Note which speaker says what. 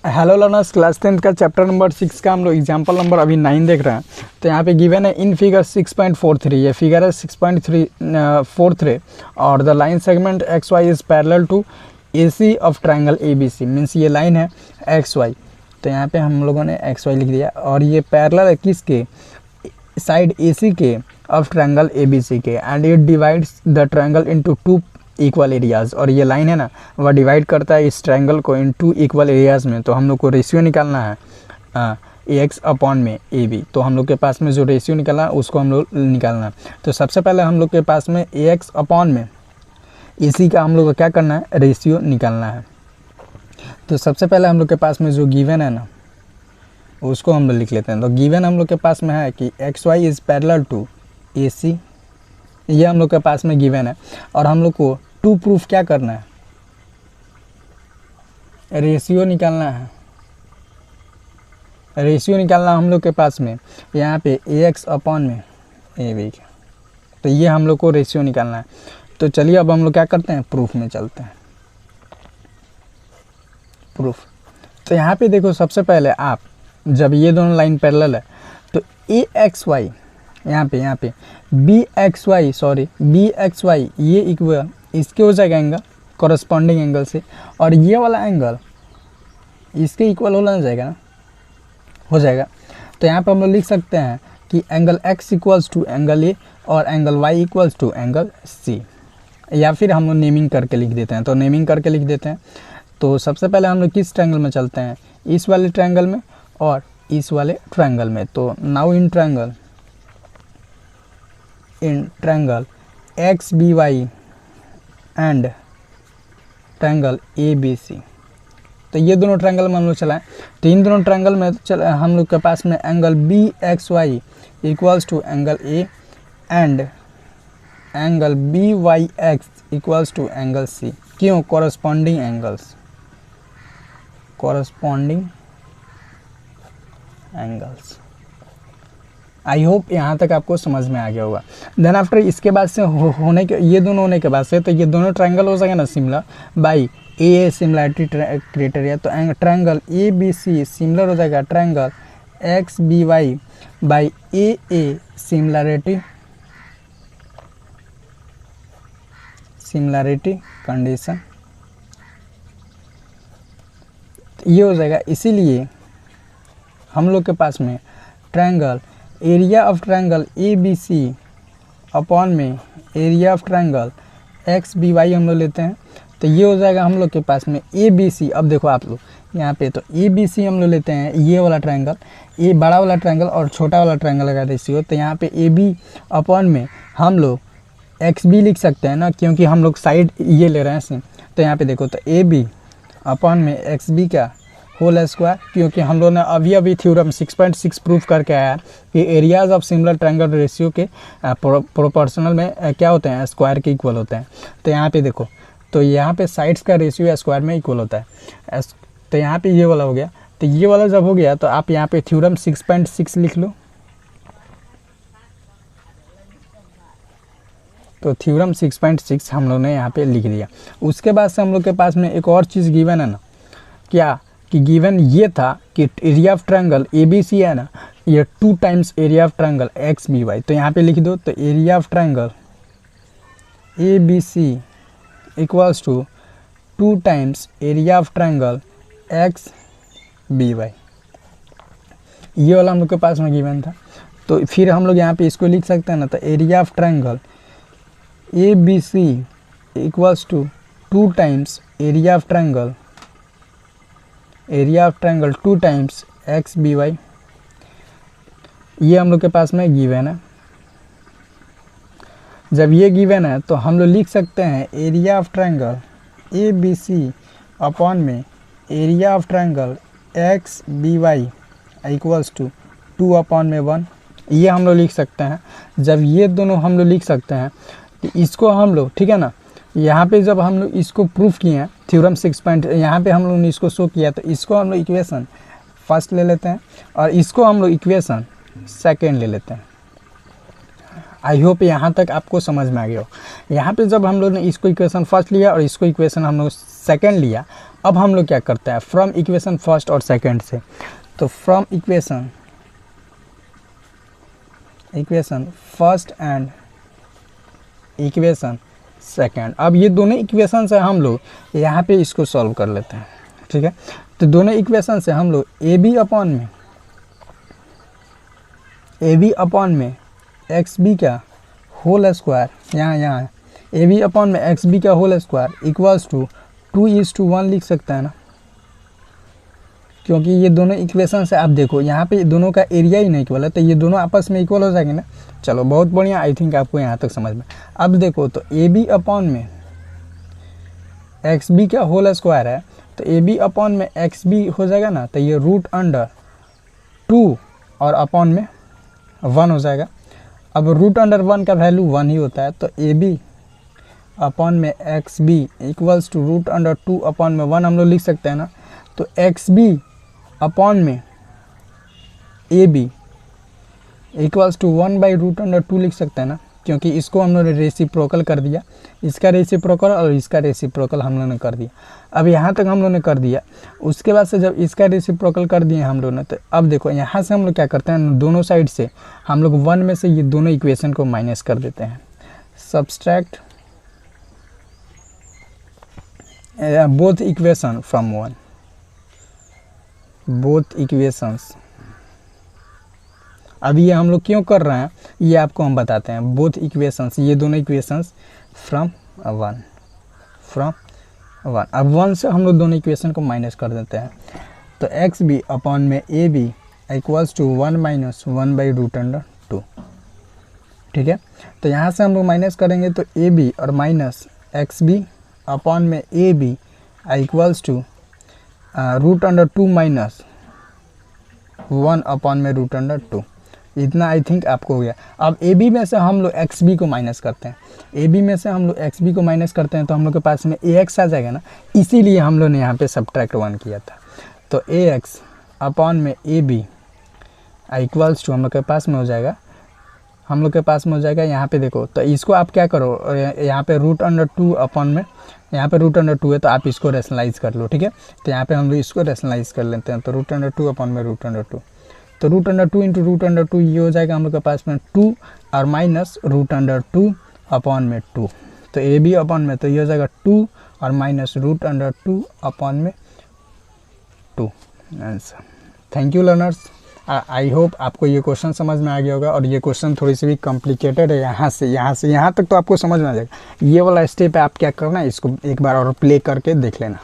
Speaker 1: Hello learners, class 10 का chapter number 6 का हम लोग एग्जाम्पल नंबर अभी 9 देख रहे हैं। तो यहाँ पे गिवन है इन फिगर 6.43, ये फिगर है 6.43 और the line segment X Y is parallel to AC of triangle ABC। Means ये लाइन है एक्स वाई, तो यहाँ पे हम लोगों ने एक्स वाई लिख दिया और ये पैरेलल है किसके, साइड AC के ऑफ ट्रायंगल ABC के, and it divides the triangle into two equal areas. और ये लाइन है ना, वह डिवाइड करता है इस ट्रायंगल को इन टू इक्वल एरियाज़ में। तो हम लोग को रेशियो निकालना है AX अपॉन में AB। तो हम लोग के पास में जो रेशियो निकालना है उसको हम लोग निकालना है। तो सबसे पहले हम लोग के पास में AX अपॉन में AC का हम लोग को क्या करना है, रेशियो निकालना है। तो सबसे पहले हम लोग के पास में जो गिवन है ना उसको हम लोग लिख लेते हैं। तो गिवन हम लोग के पास में है कि XY is parallel to AC, ये हम लोग के पास में गिवन है। और हम लोग को टू प्रूफ क्या करना है, रेशियो निकालना है। रेशियो निकालना हम लोग के पास में यहाँ पे AX अपॉन में AB, तो ये हम लोग को रेशियो निकालना है। तो चलिए अब हम लोग क्या करते हैं, प्रूफ में चलते हैं। प्रूफ, तो यहाँ पे देखो सबसे पहले आप जब ये दोनों लाइन पैरेलल है तो AXY यहाँ पे BXY ये इक्वल इसके हो जाएगा एंगल कॉरस्पॉन्डिंग एंगल से, और ये वाला एंगल इसके इक्वल होना जाएगा ना, हो जाएगा। तो यहाँ पर हम लोग लिख सकते हैं कि angle X equals to angle A और angle Y equals to angle C, या फिर हम लोग नेमिंग करके लिख देते हैं। तो नेमिंग करके लिख देते हैं। तो सबसे पहले हम लोग किस ट्रायंगल में चलते हैं, इस वाले ट्रायंगल में और इस वाले ट्रायंगल में। तो now in triangle XBY and triangle ABC, तो ये दोनों ट्रायंगल में हम लोग चलाएं। तो इन दोनों ट्रायंगल में हम लोग के पास में angle BXY equals to angle A and angle BYX equals to angle C। क्यों, कॉरस्पॉन्डिंग एंगल्स, आई होप यहाँ तक आपको समझ में आ गया होगा। देन आफ्टर इसके बाद से होने के ये दोनों होने के बाद से तो ये दोनों ट्रायंगल हो सके ना similar by AA similarity criteria. तो ट्रायंगल ABC सिमिलर हो जाएगा triangle XBY by AA similarity condition, ये हो जाएगा। इसीलिए हम लोग के पास में triangle area of triangle ABC upon में एरिया ऑफ ट्रायंगल XBY हम लोग लेते हैं। तो ये हो जाएगा हम लोग के पास में ABC। अब देखो आप लोग यहाँ पे, तो ABC हम लोग लेते हैं ये वाला ट्रायंगल, ये बड़ा वाला ट्रायंगल और छोटा वाला ट्रायंगल का रेशियो। तो यहाँ पे AB अपॉन में हम लोग XB लिख सकते हैं ना, क्योंकि हम लोग साइड ये ले रहे हैं सेम। तो यहाँ पे देखो, तो AB अपॉन में XB का होल स्क्वायर, क्योंकि हम लोग ने अभी थ्योरम 6.6 प्रूफ करके आया कि areas of similar triangle ratio के प्रोपोर्शनल में क्या होते हैं, स्क्वायर के इक्वल होते हैं। तो यहाँ पे देखो, तो यहाँ पे साइड्स का रेशियो स्क्वायर में इक्वल होता है। तो यहाँ पे ये वाला हो गया। तो ये वाला जब हो गया तो आप यहाँ पे थ्योरम 6.6 लिख लो। तो थ्योरम 6.6 हम लोग ने यहाँ पे लिख दिया। उसके बाद से हम लोग के पास में एक और चीज़ गिवन है ना, क्या कि गिवन ये था कि एरिया ऑफ ट्रायंगल ABC है ना, ये 2 times area of triangle XBY। तो यहाँ पे लिख दो, तो area of triangle ABC equals to 2 times area of triangle XBY, ये वाला हम लोग के पास में गिवन था। तो फिर हम लोग यहाँ पे इसको लिख सकते हैं ना, तो area of triangle ABC equals to 2 times area of triangle 2 times XBY, ये हम लोग के पास में गिवन है। जब ये गिवन है तो हम लोग लिख सकते हैं area of triangle ABC upon में area of triangle XBY equals to 2 upon में 1, ये हम लोग लिख सकते हैं। जब ये दोनों हम लोग लिख सकते हैं तो इसको हम लोग, ठीक है ना, यहाँ पे जब हम लोग इसको प्रूफ किए हैं थ्योरम 6 पॉइंट, यहाँ पे हम लोग ने इसको शो किया, तो इसको हम लोग इक्वेशन फर्स्ट ले लेते हैं और इसको हम लोग इक्वेशन सेकेंड ले लेते हैं। आई होप यहाँ तक आपको समझ में आ गया हो। यहाँ पे जब हम लोग ने इसको इक्वेशन फर्स्ट लिया और इसको इक्वेशन हम लोग सेकेंड लिया, अब हम लोग क्या करते हैं, फ्रॉम इक्वेशन फर्स्ट और सेकंड से, तो from equation first and equation second, अब ये दोनों इक्वेशन से हम लोग यहाँ पे इसको सॉल्व कर लेते हैं, ठीक है। तो दोनों इक्वेशन से हम लोग ए बी अपॉन में एक्स बी का होल स्क्वायर, यहाँ ए बी अपॉन में एक्स बी का होल स्क्वायर इक्वल्स टू 2:1 लिख सकते हैं ना, क्योंकि ये दोनों इक्वेशन से आप देखो यहाँ पे दोनों का एरिया ही नहीं इक्वल है, तो ये दोनों आपस में इक्वल हो जाएंगे ना। चलो बहुत बढ़िया, आई थिंक आपको यहाँ तक समझ में। अब देखो तो ए बी अपॉन में एक्स बी का होल स्क्वायर है, तो ए बी अपॉन में एक्स बी हो जाएगा ना, तो ये √2 और अपॉन में 1 हो जाएगा। अब √1 का वैल्यू 1 ही होता है, तो ए बी अपॉन में X B equals to √2 upon में 1 हम लोग लिख सकते हैं ना। तो एक्स बी अपॉन में ए बी इक्वल्स टू 1/√2 लिख सकते हैं ना, क्योंकि इसको हम लोगों ने रेसिप्रोकल कर दिया, इसका रेसिप्रोकल और इसका रेसिप्रोकल हम लोगों ने कर दिया। अब यहाँ तक हम लोगों ने कर दिया, उसके बाद से जब इसका रेसिप्रोकल कर दिए हम लोगों ने, तो अब देखो यहाँ से हम लोग क्या करते हैं, दोनों साइड से हम लोग 1 में से ये दोनों इक्वेशन को माइनस कर देते हैं। Subtract both equation from 1, both equations. अब ये हम लोग क्यों कर रहे हैं ये आपको हम बताते हैं। बोथ इक्वेशंस, ये दोनों इक्वेशंस फ्रॉम 1, अब 1 से हम लोग दोनों इक्वेशन को माइनस कर देते हैं। तो एक्स बी अपॉन में ए बी इक्वल्स टू 1 - 1/√2, ठीक है। तो यहाँ से हम लोग माइनस करेंगे, तो ए बी और माइनस एक्स बी अपॉन में A B equals to √2 minus 1 upon में √2, इतना आई थिंक आपको हो गया। अब ए बी में से हम लोग एक्स बी को माइनस करते हैं, ए बी में से हम लोग एक्स बी को माइनस करते हैं, तो हम लोग के पास में ए एक्स आ जाएगा ना, इसीलिए हम लोग ने यहाँ पे सब्ट्रैक्ट 1 किया था। तो ए एक्स अपॉन में ए बी इक्वल्स टू हम लोग के पास में हो जाएगा, यहाँ पे देखो, तो इसको आप क्या करो, यहाँ पे √2 अपॉन में, यहाँ पे √2 है, तो आप इसको रेशनलाइज कर लो, ठीक है। तो यहाँ पे हम लोग इसको रेशनलाइज कर लेते हैं, तो √2 अपॉन में √2, तो √2 इंटू √2 ये हो जाएगा हम लोग के पास में 2 और माइनस √2 अपॉन में 2, तो ए बी अपॉन में, तो ये हो जाएगा 2 और माइनस √2 अपॉन में 2 answer. Thank you learners, I hope आपको ये क्वेश्चन समझ में आ गया होगा। और ये क्वेश्चन थोड़ी सी भी कॉम्प्लिकेटेड है, यहाँ से यहाँ तक तो आपको समझ में आ जाएगा। ये वाला स्टेप है, आप क्या करना है, इसको एक बार और प्ले करके देख लेना।